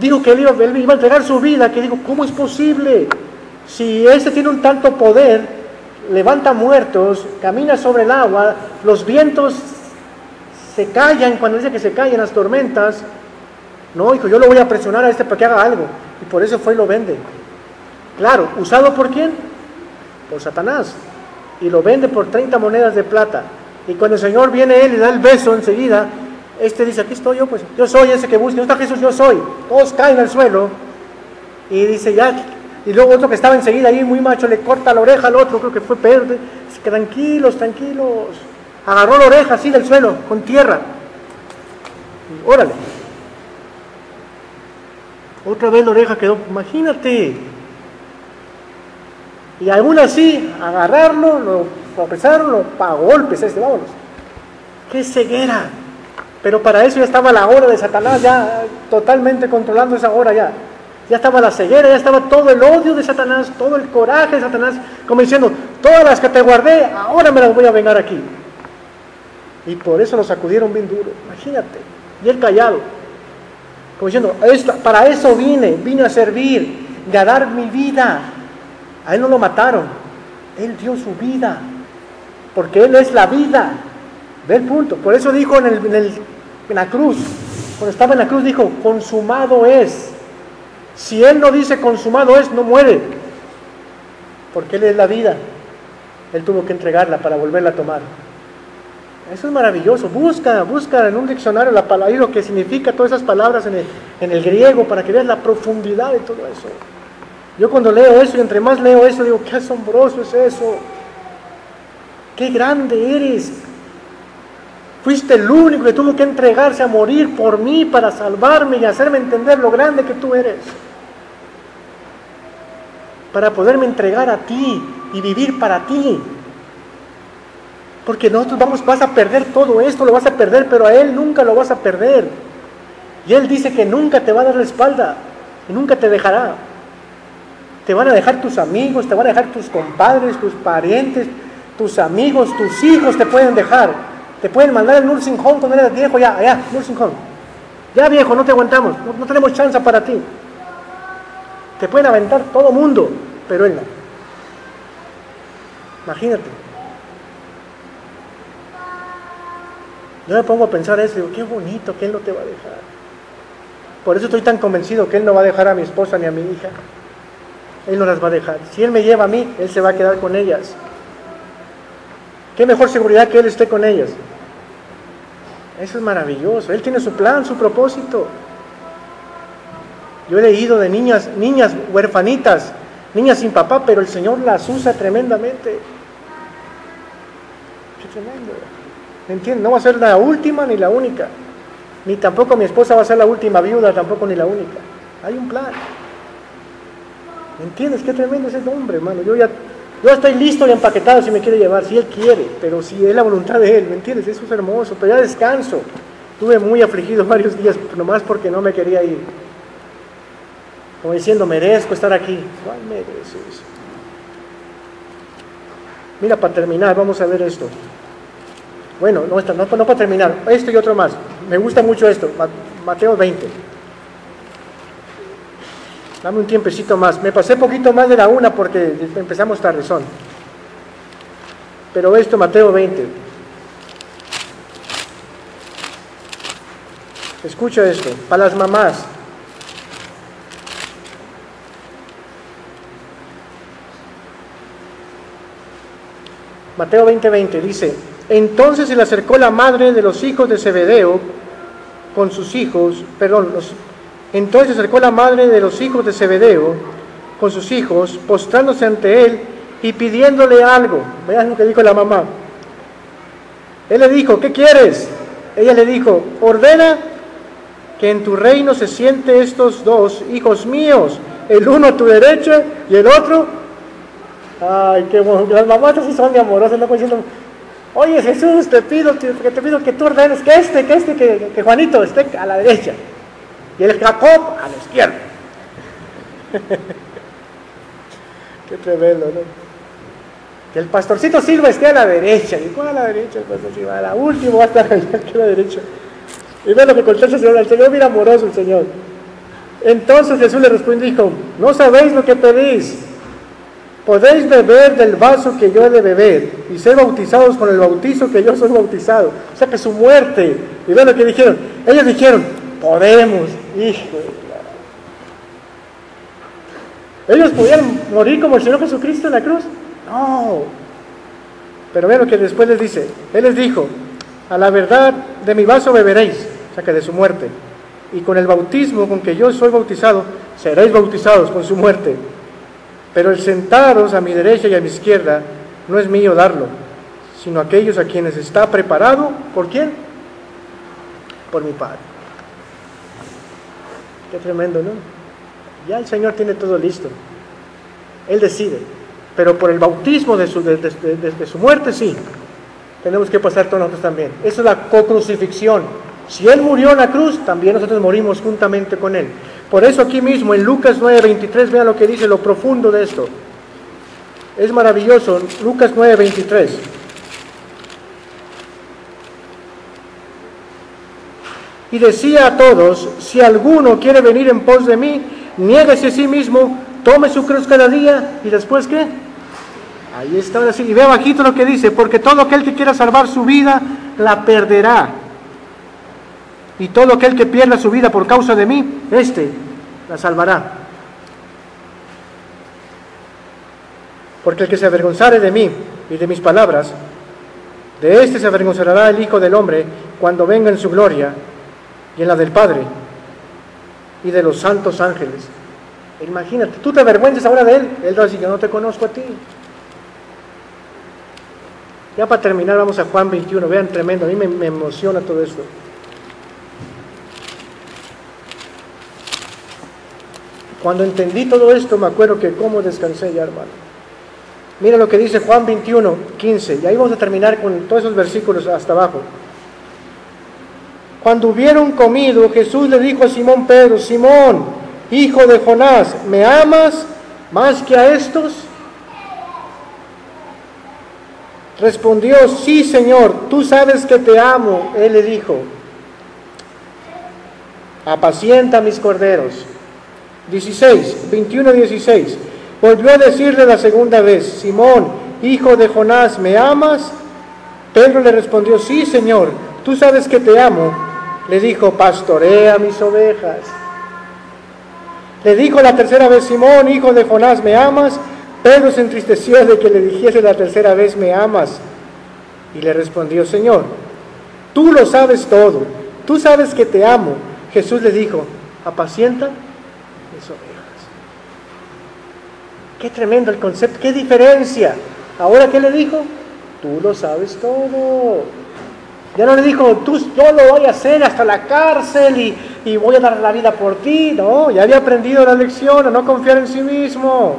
dijo que él iba a entregar su vida, que dijo, ¿cómo es posible? Si tiene un tanto poder, levanta muertos, camina sobre el agua, los vientos se callan, cuando dice que se callan las tormentas. No, hijo, yo lo voy a presionar a para que haga algo. Y por eso fue y lo vende. Claro, ¿usado por quién? Por Satanás. Y lo vende por 30 monedas de plata. Y cuando el Señor viene él y da el beso enseguida, dice, aquí estoy yo, pues yo soy ese que busca. ¿No está Jesús? Yo soy. Todos caen al suelo. Y dice, ya. Y luego otro que estaba enseguida ahí, muy macho, le corta la oreja al otro, creo que fue Pedro. Dice, tranquilos, tranquilos. Agarró la oreja así del suelo, con tierra. Y, órale. Otra vez la oreja quedó, imagínate. Y aún así, agarrarlo, lo apresaron, a golpes, vámonos. ¡Qué ceguera! Pero para eso ya estaba la hora de Satanás, ya totalmente controlando esa hora ya. Ya estaba la ceguera, ya estaba todo el odio de Satanás, todo el coraje de Satanás, como diciendo, todas las que te guardé, ahora me las voy a vengar aquí. Y por eso lo sacudieron bien duro, imagínate. Y él callado. Como diciendo, para eso vine a servir, a dar mi vida. A él no lo mataron, él dio su vida, porque él es la vida. Ve el punto. Por eso dijo en la cruz, cuando estaba en la cruz dijo, consumado es. Si él no dice consumado es, no muere, porque él es la vida. Él tuvo que entregarla para volverla a tomar. Eso es maravilloso. Busca en un diccionario la palabra, lo que significa todas esas palabras en el griego, para que veas la profundidad de todo eso. Yo cuando leo eso, y entre más leo eso, digo, qué asombroso es eso. Qué grande eres. Fuiste el único que tuvo que entregarse a morir por mí para salvarme y hacerme entender lo grande que tú eres. Para poderme entregar a ti y vivir para ti. Porque nosotros vas a perder todo esto, lo vas a perder, pero a Él nunca lo vas a perder. Y Él dice que nunca te va a dar la espalda y nunca te dejará. Te van a dejar tus amigos, te van a dejar tus compadres, tus parientes, tus amigos, tus hijos te pueden dejar. Te pueden mandar al nursing home cuando eres viejo, ya, nursing home. Ya viejo, no te aguantamos, no tenemos chance para ti. Te pueden aventar todo mundo, pero Él no. Imagínate. Yo me pongo a pensar eso y digo, qué bonito que Él no te va a dejar. Por eso estoy tan convencido que Él no va a dejar a mi esposa ni a mi hija. Él no las va a dejar. Si Él me lleva a mí, Él se va a quedar con ellas. Qué mejor seguridad que Él esté con ellas. Eso es maravilloso. Él tiene su plan, su propósito. Yo he leído de niñas huerfanitas, niñas sin papá, pero el Señor las usa tremendamente. Qué tremendo. ¿Me entiendes? No va a ser la última ni la única. Ni tampoco mi esposa va a ser la última viuda, tampoco ni la única. Hay un plan. ¿Me entiendes? Qué tremendo es ese hombre, hermano. Yo estoy listo y empaquetado si me quiere llevar, si Él quiere, pero si es la voluntad de Él, ¿me entiendes? Eso es hermoso, pero ya descanso. Estuve muy afligido varios días, nomás porque no me quería ir. Como diciendo, merezco estar aquí. ¿Cuál mereces? Mira, para terminar, vamos a ver esto. Bueno, no para terminar, esto y otro más. Me gusta mucho esto, Mateo 20. Dame un tiempecito más. Me pasé poquito más de la 1 porque empezamos tardezón. Pero esto, Mateo 20. Escucha esto, para las mamás. Mateo 20:20 dice: entonces se le acercó la madre de los hijos de Zebedeo con sus hijos, entonces se acercó la madre de los hijos de Zebedeo con sus hijos, postrándose ante él y pidiéndole algo. Vean lo que dijo la mamá. Él le dijo, ¿qué quieres? Ella le dijo, ordena que en tu reino se sienten estos dos hijos míos, el uno a tu derecha y el otro. Ay, qué bueno. Las mamás así son de amorosas, no diciendo, oye Jesús, te pido que tú ordenes que Juanito esté a la derecha y el Jacob a la izquierda. Qué tremendo, ¿no? Que el pastorcito Silva esté a la derecha. ¿Y cuál a la derecha? El pastor Silva, a la última va a estar aquí a la derecha. Y ve lo que contesta el Señor, mira amoroso el Señor. Entonces Jesús le respondió y dijo, no sabéis lo que pedís. Podéis beber del vaso que yo he de beber y ser bautizados con el bautizo que yo soy bautizado. O sea que su muerte. Y ve lo que dijeron. Ellos dijeron, podemos. Hijo de la... ¿Ellos podían morir como el Señor Jesucristo en la cruz? No. Pero ve lo que después les dice. Él les dijo, a la verdad de mi vaso beberéis, o sea que de su muerte. Y con el bautismo con que yo soy bautizado, seréis bautizados con su muerte. Pero el sentaros a mi derecha y a mi izquierda no es mío darlo, sino aquellos a quienes está preparado. ¿Por quién? Por mi Padre. Qué tremendo, ¿no? Ya el Señor tiene todo listo. Él decide. Pero por el bautismo de su muerte, sí. Tenemos que pasar todos nosotros también. Eso es la co-crucifixión. Si Él murió en la cruz, también nosotros morimos juntamente con Él. Por eso aquí mismo en Lucas 9:23, vean lo que dice, lo profundo de esto. Es maravilloso, Lucas 9:23. Y decía a todos, si alguno quiere venir en pos de mí, niéguese a sí mismo, tome su cruz cada día, y después ¿qué? Ahí está, así, y ve abajito lo que dice, porque todo aquel que quiera salvar su vida, la perderá. Y todo aquel que pierda su vida por causa de mí, la salvará. Porque el que se avergonzare de mí y de mis palabras, de se avergonzará el Hijo del Hombre cuando venga en su gloria y en la del Padre y de los santos ángeles. Imagínate, tú te avergüenzas ahora de él. Él va a decir, yo no te conozco a ti. Ya para terminar, vamos a Juan 21. Vean, tremendo, a mí me emociona todo esto. Cuando entendí todo esto, me acuerdo que cómo descansé ya, hermano. Mira lo que dice Juan 21, 15. Y ahí vamos a terminar con todos esos versículos hasta abajo. Cuando hubieron comido, Jesús le dijo a Simón Pedro, Simón, hijo de Jonás, ¿me amas más que a estos? Respondió, sí, Señor, tú sabes que te amo. Él le dijo, apacienta mis corderos. 21:16. Volvió a decirle la segunda vez, Simón, hijo de Jonás, ¿me amas? Pedro le respondió, sí, Señor, tú sabes que te amo. Le dijo, pastorea mis ovejas. Le dijo la tercera vez, Simón, hijo de Jonás, ¿me amas? Pedro se entristeció de que le dijese la tercera vez, ¿me amas? Y le respondió, Señor, tú lo sabes todo, tú sabes que te amo. Jesús le dijo, apacienta mis ovejas. Qué tremendo el concepto, qué diferencia. Ahora, ¿qué le dijo? Tú lo sabes todo. Ya no le dijo, yo lo voy a hacer hasta la cárcel y voy a dar la vida por ti. No, ya había aprendido la lección a no confiar en sí mismo.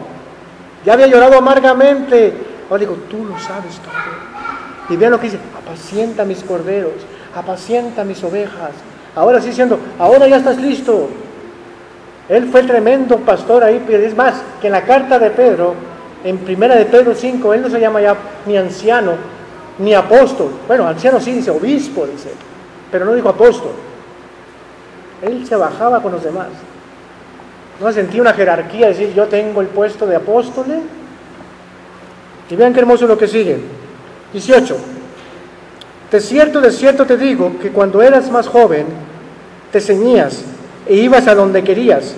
Ya había llorado amargamente. Ahora digo, tú lo sabes todo. Y vean lo que dice, apacienta mis corderos, apacienta mis ovejas. Ahora sí diciendo, ahora ya estás listo. Él fue tremendo pastor ahí, pero es más, que en la carta de Pedro, en primera de Pedro 5, él no se llama ya ni anciano, ni apóstol. Bueno, anciano sí, dice obispo, dice, pero no dijo apóstol. Él se bajaba con los demás. No sentía una jerarquía, decir, yo tengo el puesto de apóstol. Y vean qué hermoso lo que sigue. 18. De cierto te digo, que cuando eras más joven, te ceñías e ibas a donde querías,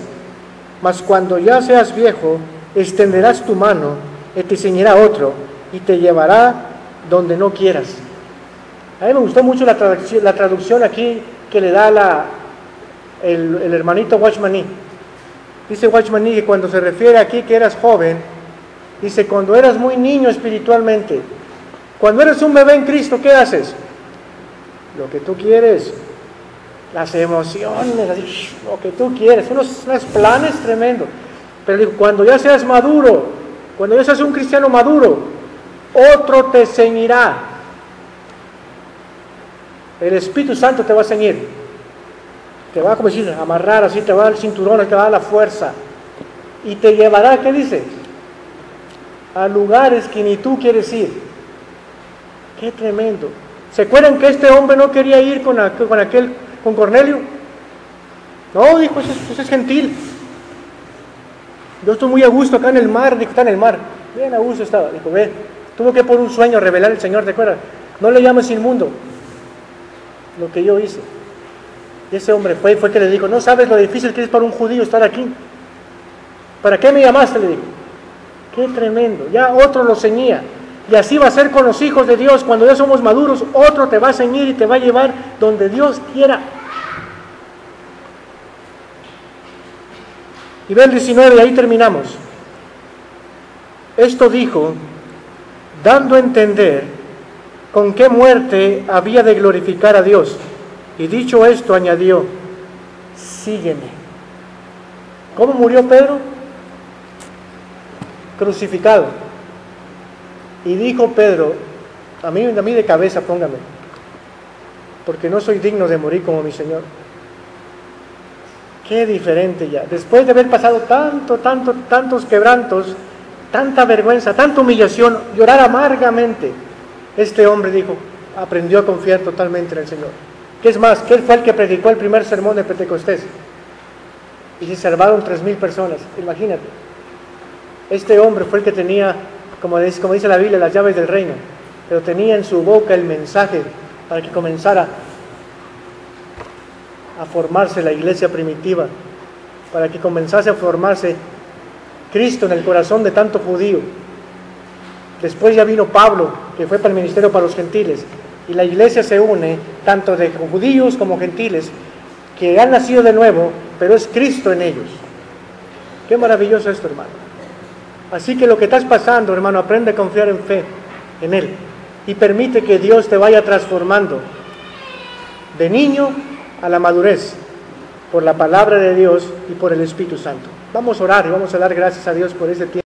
mas cuando ya seas viejo, extenderás tu mano y te ceñirá otro, y te llevará donde no quieras. A mí me gustó mucho la traducción aquí que le da el hermanito Watchman. Dice Watchman que cuando se refiere aquí que eras joven, dice cuando eras muy niño espiritualmente, cuando eres un bebé en Cristo, ¿qué haces? Lo que tú quieres, las emociones, así, lo que tú quieres, unos planes tremendos. Pero digo, cuando ya seas maduro, cuando ya seas un cristiano maduro, otro te ceñirá. El Espíritu Santo te va a ceñir. Te va a, como decir, amarrar así, te va a dar el cinturón, te va a dar la fuerza. Y te llevará, ¿qué dice? A lugares que ni tú quieres ir. Qué tremendo. ¿Se acuerdan que este hombre no quería ir con Cornelio? No, dijo, eso es gentil. Yo estoy muy a gusto acá en el mar, dijo, está en el mar. Bien a gusto estaba. Dijo, ve, tuvo que por un sueño revelar el Señor, ¿te acuerdas? No le llames inmundo. Lo que yo hice. Y ese hombre fue que le dijo, no sabes lo difícil que es para un judío estar aquí. ¿Para qué me llamaste? Le dijo. Qué tremendo. Ya otro lo ceñía. Y así va a ser con los hijos de Dios. Cuando ya somos maduros, otro te va a ceñir y te va a llevar donde Dios quiera. Y ve el 19, y ahí terminamos. Esto dijo, dando a entender con qué muerte había de glorificar a Dios. Y dicho esto, añadió, sígueme. ¿Cómo murió Pedro? Crucificado. Y dijo Pedro, a mí de cabeza póngame, porque no soy digno de morir como mi Señor. Qué diferente ya. Después de haber pasado tantos quebrantos, tanta vergüenza, tanta humillación, llorar amargamente, este hombre dijo, aprendió a confiar totalmente en el Señor. ¿Qué es más? Que él fue el que predicó el primer sermón de Pentecostés. Y se salvaron 3,000 personas, imagínate. Este hombre fue el que tenía, como dice la Biblia, las llaves del reino, pero tenía en su boca el mensaje para que comenzara a formarse la iglesia primitiva, para que comenzase a formarse Cristo en el corazón de tanto judío. Después ya vino Pablo, que fue para el ministerio para los gentiles, y la iglesia se une tanto de judíos como gentiles, que han nacido de nuevo, pero es Cristo en ellos. Qué maravilloso esto, hermano. Así que lo que estás pasando, hermano, aprende a confiar en fe, en Él. Y permite que Dios te vaya transformando de niño a la madurez por la palabra de Dios y por el Espíritu Santo. Vamos a orar y vamos a dar gracias a Dios por este tiempo.